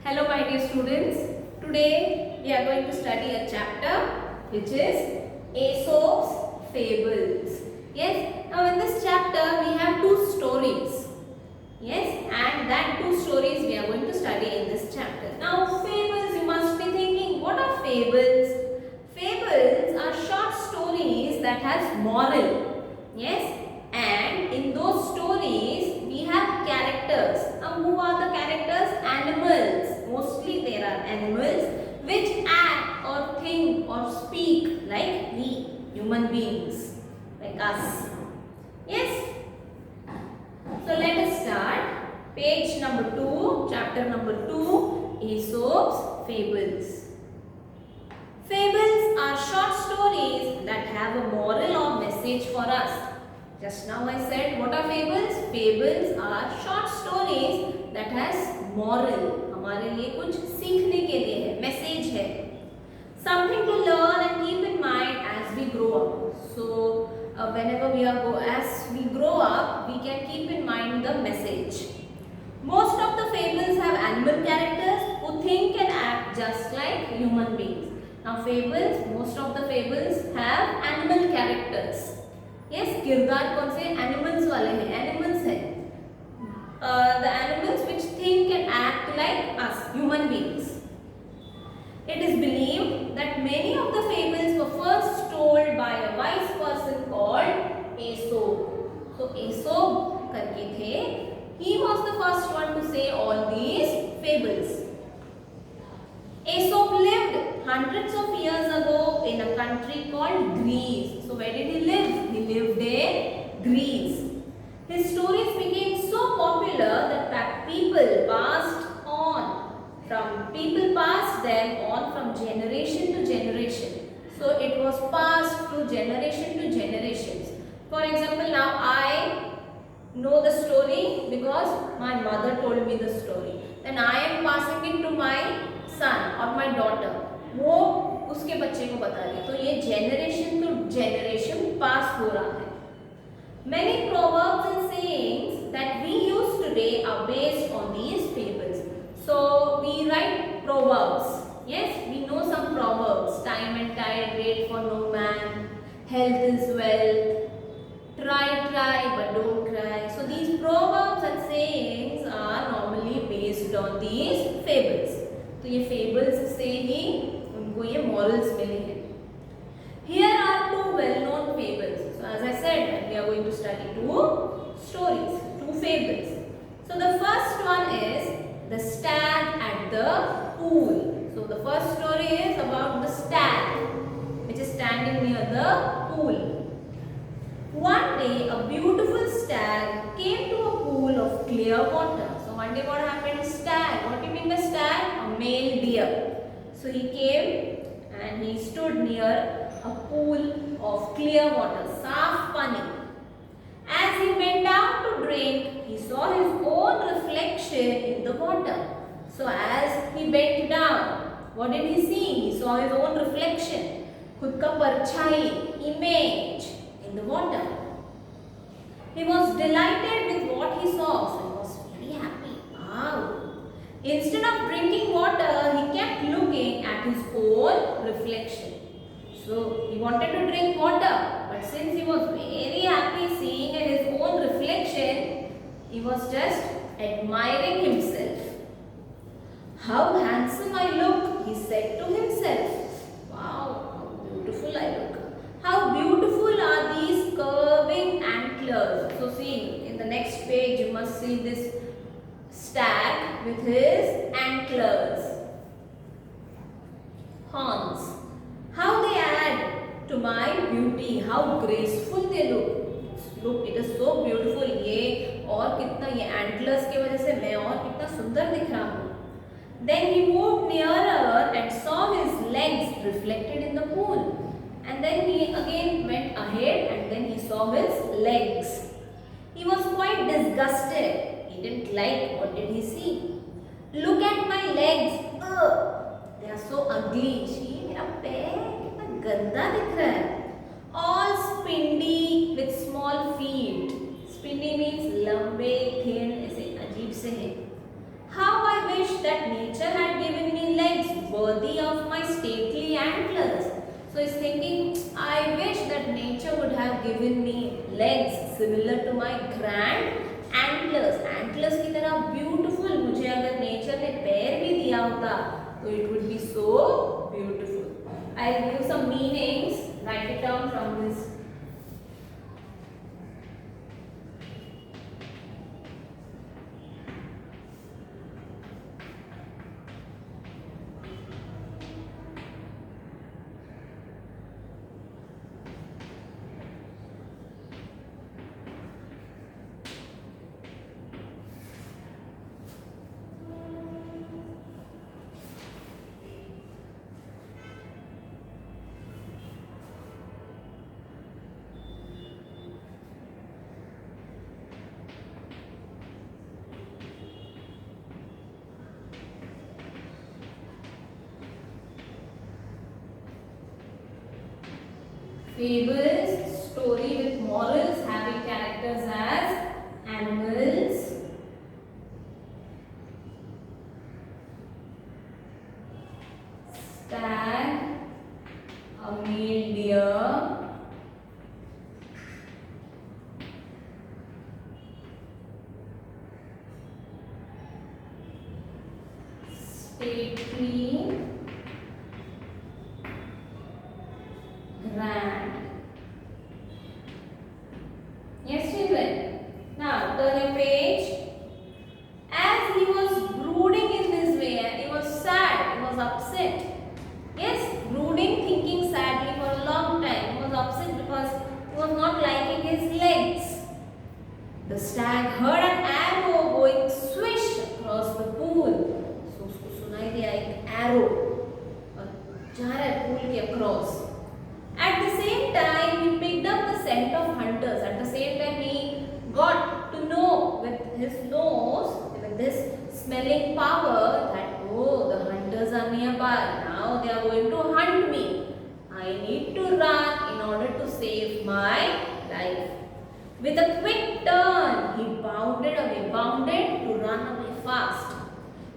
Hello my dear students, today we are going to study a chapter which is Aesop's Fables. Yes, now in this chapter we have two stories. Yes, and that two stories we are going to study in this chapter. Now fables, you must be thinking, what are fables? Fables are short stories that has moral. Yes, and in those stories we have characters. Now who are the characters? Animals. Mostly there are animals which act or think or speak like we, human beings, like us. Yes. So let us start. Page number 2, chapter number 2, Aesop's Fables. Fables are short stories that have a moral or message for us. Just now I said, what are fables? Fables are short stories that has moral. हमारे लिए कुछ सीखने के लिए है, message है. Something to learn and keep in mind as we grow up. So whenever as we grow up, we can keep in mind the message. Most of the fables have animal characters who think and act just like human beings. Now fables, most of the fables have animal characters. Yes, किरदार कौन से animals वाले हैं, animals हैं. The animals which think and act like us, human beings. It is believed that many of the fables were first told by a wise person called Aesop. So Aesop करके थे. He was the first one to say all these fables. Aesop lived hundreds of years ago in a country called Greece. So where did he live? He lived in Greece. His stories became so popular that people passed them on from generation to generation. So it was passed through generation to generations. For example, now I know the story because my mother told me the story. Then I am passing it to my son or my daughter. वो उसके बच्चे को बता रही है. तो ये generation to generation pass हो रहा है. Many proverbs and sayings that we use today are based on these fables. So we write proverbs. Yes, we know some proverbs. Time and tide wait for no man. Health is wealth. Try, but don't cry. So these proverbs and sayings are normally based on these fables. तो ये fables से ही उनको ये morals मिले हैं. Here are two well-known fables. So as I said, we are going to study two stories, two fables. So the first one is the stag at the pool. So the first story is about the stag which is standing near the pool. One day a beautiful stag came to a pool of clear water. So one day what happened? Stag. What do you mean by stag? A male deer. So he came and he stood near a pool of clear water, saaf pani. As he bent down to drink, he saw his own reflection in the water. So as he bent down, what did he see? He saw his own reflection, खुद का परछाई, image in the water. He was delighted with what he saw, so he was very happy. Wow! Instead of drinking water, he kept looking at his own reflection. So he wanted to drink water, but since he was very happy seeing his own reflection, he was just admiring himself. How handsome I look, he said to himself. Wow, how beautiful I look. How beautiful are these curving antlers. So see, in the next page you must see this stag with his antlers, horns. How they add to my beauty. How graceful they look. Look, it is so beautiful. ये और कितना ये antlers के वजह से मैं और कितना सुंदर दिख रहा हूँ. Then he moved nearer and saw his legs reflected in the pool. And then he again went ahead and then he saw his legs. He was quite disgusted. He didn't like what did he see. Look at my legs. They are so ugly. मेरा पैर कितना गंदा दिख रहा है. All spindly with small feet. Spindly means लंबे, thin, ऐसे अजीब से हैं. How I wish that nature had given me legs worthy of my stately antlers. So he's thinking, I wish that nature would have given me legs similar to my grand antlers. Antlers की तरह beautiful, मुझे अगर nature ने पैर भी दिया होता तो it would be so beautiful. I'll give you some meanings. Write it down from this. Fables, story with morals having characters as animals, stag, a male deer, stately, grand. Yes, children. Now turn your page. As he was brooding in this way, he was sad, he was upset. Yes, brooding, thinking sadly for a long time. He was upset because he was not liking his legs. The stag heard an arrow going swish across the pool. So उसको सुनाई दिया एक arrow और जा रहा है pool के across. At the same time, he picked up the scent of hunters. At the same time, he got to know with his nose, with this smelling power, that oh, the hunters are nearby. Now they are going to hunt me. I need to run in order to save my life. With a quick turn, he bounded to run away fast.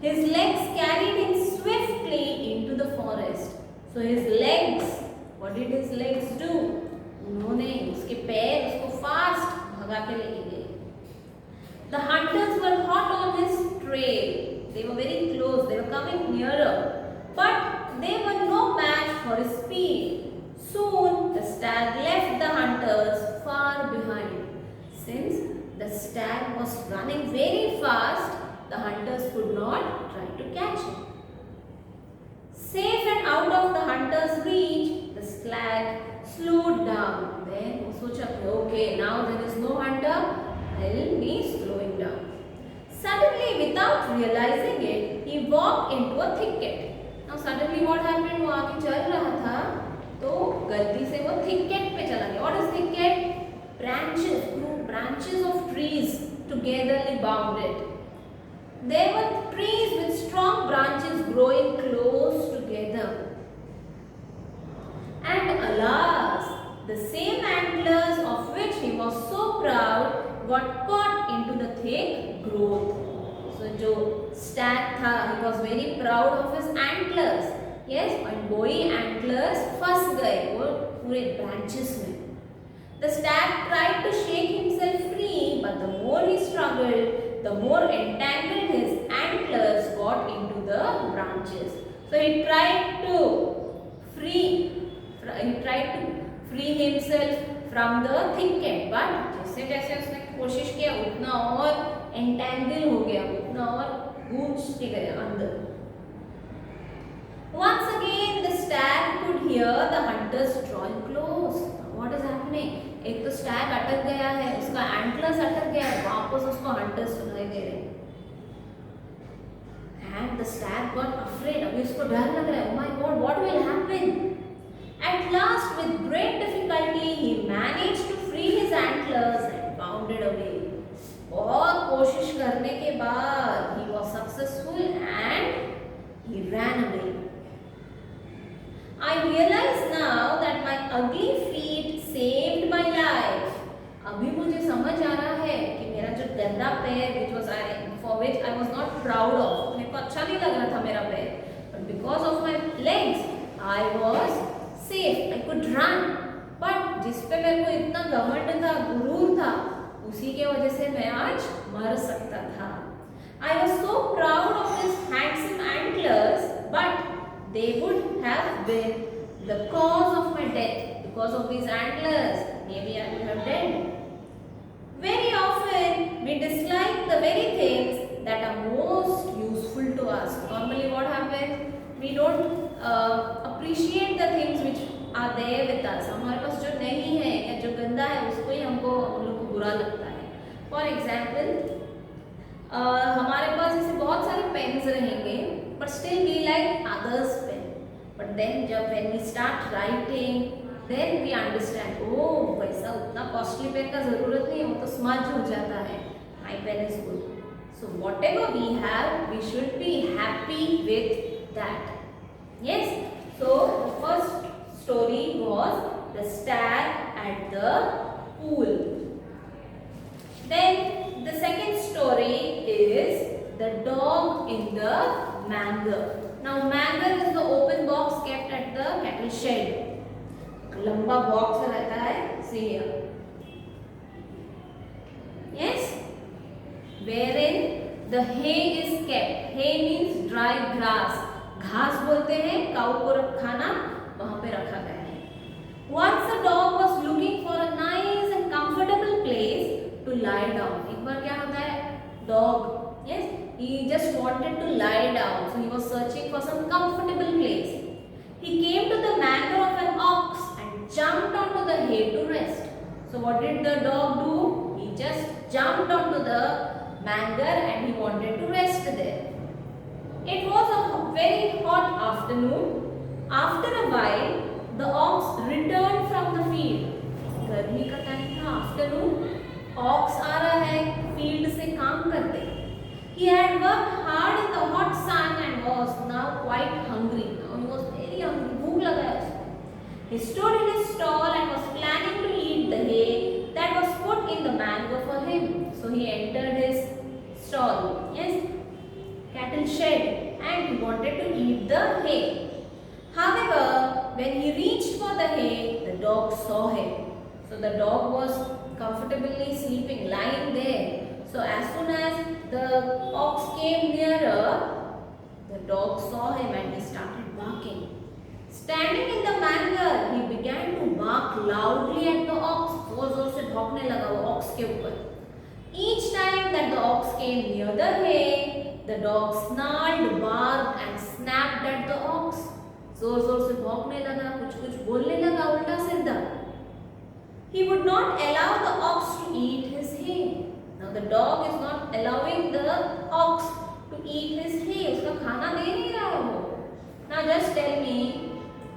His legs carried him swiftly into the forest. So his legs, what did his legs do? उन्होंने उसके पैर उसको fast भगा के लेके गए. The hunters were hot on his trail. They were very close. They were coming nearer, but they were no match for his speed. Soon the stag left the hunters far behind. Since the stag was running very fast, the hunters could not try to catch him. Safe and out of the hunter's reach, the stag slowed down. Then he thought, okay, now there is no hunter, I'll be slowing down. Suddenly, without realizing it, he walked into a thicket. Now suddenly what happened? वो आगे चल रहा था, तो गलती से वो thicket पे चला गया. What is thicket? Branches of trees togetherly bounded. There were trees with strong branches growing close together. And alas, the same antlers of which he was so proud got caught into the thick growth. So जो stag था, he was very proud of his antlers. Yes, and वही antlers फंस गए वो पूरे branches में. The stag tried to shake himself free, but the more he struggled, the more entangled his antlers got into the branches. So he tried to free himself from the thicket, but जैसे जैसे उसने कोशिश किया उतना और entangle हो गया, उतना और गूंज के गया अंदर. Once again the stag could hear the hunters drawing close. What is happening? एक तो stag अटक गया है, उसका antlers अटक गया है, वापस उसको hunters सुनाई दे रहे हैं. And the stag got afraid. अभी उसको डर लग रहा है. Oh my God, what will happen? At last, with great difficulty, he managed to free his antlers and bounded away. बहुत कोशिश करने के बाद he was successful and he ran away. I realize now that my ugly feet saved my life. अभी मुझे समझ आ रहा है कि मेरा जो गंदा पैर, for which I was not proud of, मैं को अच्छा नहीं लग रहा था मेरा पैर, but because of my legs I was safe, I could run. But जिस पे मेरे को इतना घमंड था, गुरूर था, उसी के वजह से मैं आज मर सकता था। I was so proud of his handsome antlers, but they would have been the cause of my death. Because of these antlers, maybe I would have died. Very often, we dislike the very things that are most useful to us. Normally, what happens? We don't appreciate the things which are there with us. हमारे पास जो नहीं है या जो गंदा है, उसको ही हम लोग को बुरा लगता है. For example, हमारे पास ऐसे बहुत सारे पेन्स रहेंगे, but still we like others pen. But then जब when we start writing, then we understand, oh वैसा उतना कॉस्टली पेन का जरूरत नहीं है, वो तो स्मज हो जाता है. My pen is good. So whatever we have, we should be happy with that. Yes, so the first story was the stag at the pool. Then the second story is the dog in the manger. Now manger is the open box kept at the cattle shed. लंबा box रहता है, see here. Yes, wherein the hay is kept. Hay means dry grass. घास बोलते हैं काऊ को खाना, वहां पे रखा गया है. Once the dog was looking for a nice and comfortable place to lie down. एक बार क्या होता है, dog, yes, he just wanted to lie down, so he was searching for some comfortable place. He came to the manger of an ox and jumped onto the hay to rest. So what did the dog do? He just jumped onto the manger and he wanted to rest there. It was a very hot afternoon. After a while, the ox returned from the field. गर्मी का time था, afternoon. Aux आ रहा है field से काम करते. He had worked hard in the hot sun and was now quite hungry. Now he was very hungry. भूख लगा है उसको. He stood in his stall and was planning to eat the hay that was put in the manger for him. So he entered his stall, yes, cattle shed, and he wanted to eat the hay. However, when he reached for the hay, the dog saw him. So the dog was comfortably sleeping, lying there. So as soon as the ox came nearer, the dog saw him and he started barking. Standing in the manger, he began to bark loudly at the ox. जोर-जोर से भौंकने लगा वो ox के ऊपर. Each time that the ox came near the hay, the dog snarled, barked and snapped at the ox. जोर-जोर से भौंकने लगा, कुछ-कुछ बोलने लगा उल्टा सीधा. He would not allow the ox to eat his hay. Now the dog is not allowing the ox to eat his hay. उसका खाना दे नहीं रहा है वो. Now just tell me,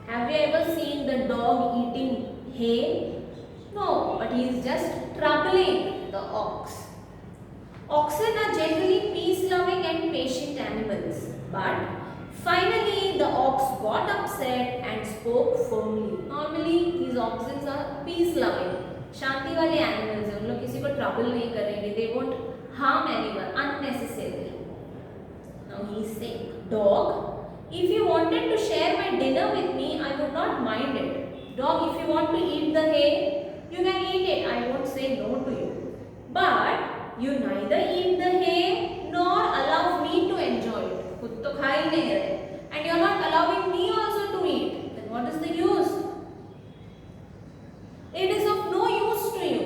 have you ever seen the dog eating hay? No, but he is just troubling the ox. Oxen are generally peace-loving and patient animals, but finally the ox got upset and spoke firmly. Normally these oxen are peace-loving, शांति वाले animals हैं, उन लोग किसी को trouble नहीं करेंगे. They won't harm anyone unnecessarily. Now he is saying, dog, if you wanted to share my dinner with me, I would not mind it. Dog, if you want to eat the hay, you can eat it. I won't say no to you. But you neither eat the hay nor allow me to enjoy it. खुद तो खा ही नहीं रहे. And you are not allowing me also to eat. Then what is the use? It is of no use to you.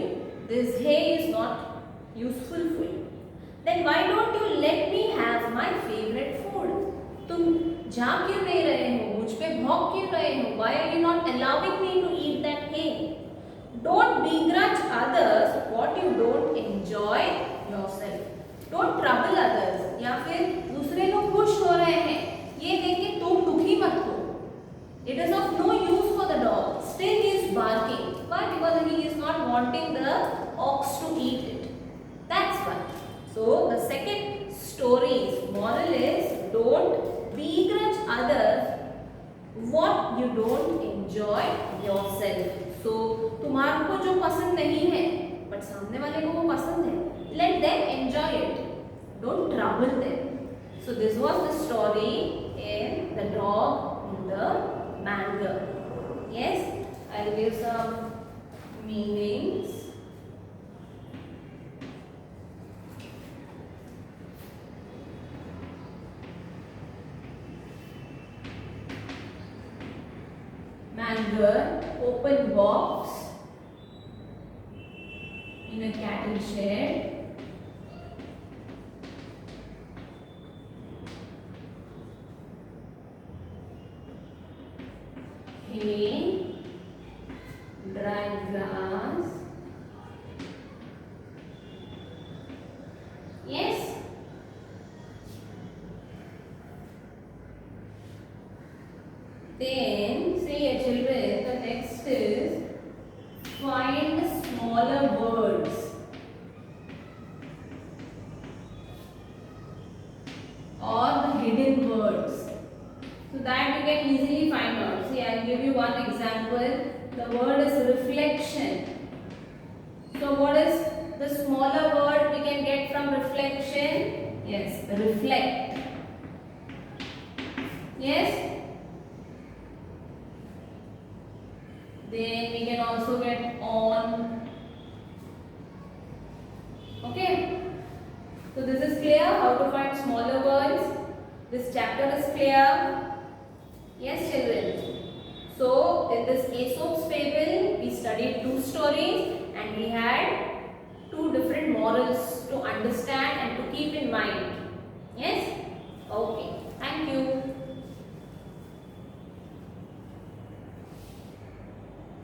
This hay is not useful for you. Then why don't you let me have my favorite food? तुम जा क्यों नहीं रहे हो? मुझ पे भौंक क्यों रहे हो? Why are you not allowing me to eat that hay? Don't begrudge others what you don't enjoy yourself. Don't trouble others. या फिर दूसरे लोग खुश हो रहे हैं, ये देख के तुम दुखी मत हो. It is of no use for the dog. Still he is barking. Why? Because he is not wanting the ox to eat it. That's why. So the second story's moral is don't begrudge others what you don't enjoy yourself. So तुम्हारे को जो पसंद नहीं है, but सामने वाले को वो पसंद है, let them enjoy it. Don't trouble them. So this was the story in The Dog in the Manger. Yes, I'll give some meanings. Manger, open box in a cattle shed. Hay, dry grass. Yes. Then, say children, the next is find smaller words. Or the hidden words. So that you can easily find out. See, I will give you one example. The word is reflection. So what is the smaller word we can get from reflection? Yes, reflect. Yes. Then we can also get on. Okay. So this is clear how to find smaller words. This chapter is clear. Yes, children. So in this Aesop's fable, we studied 2 stories and we had 2 different morals to understand and to keep in mind. Yes? Okay. Thank you.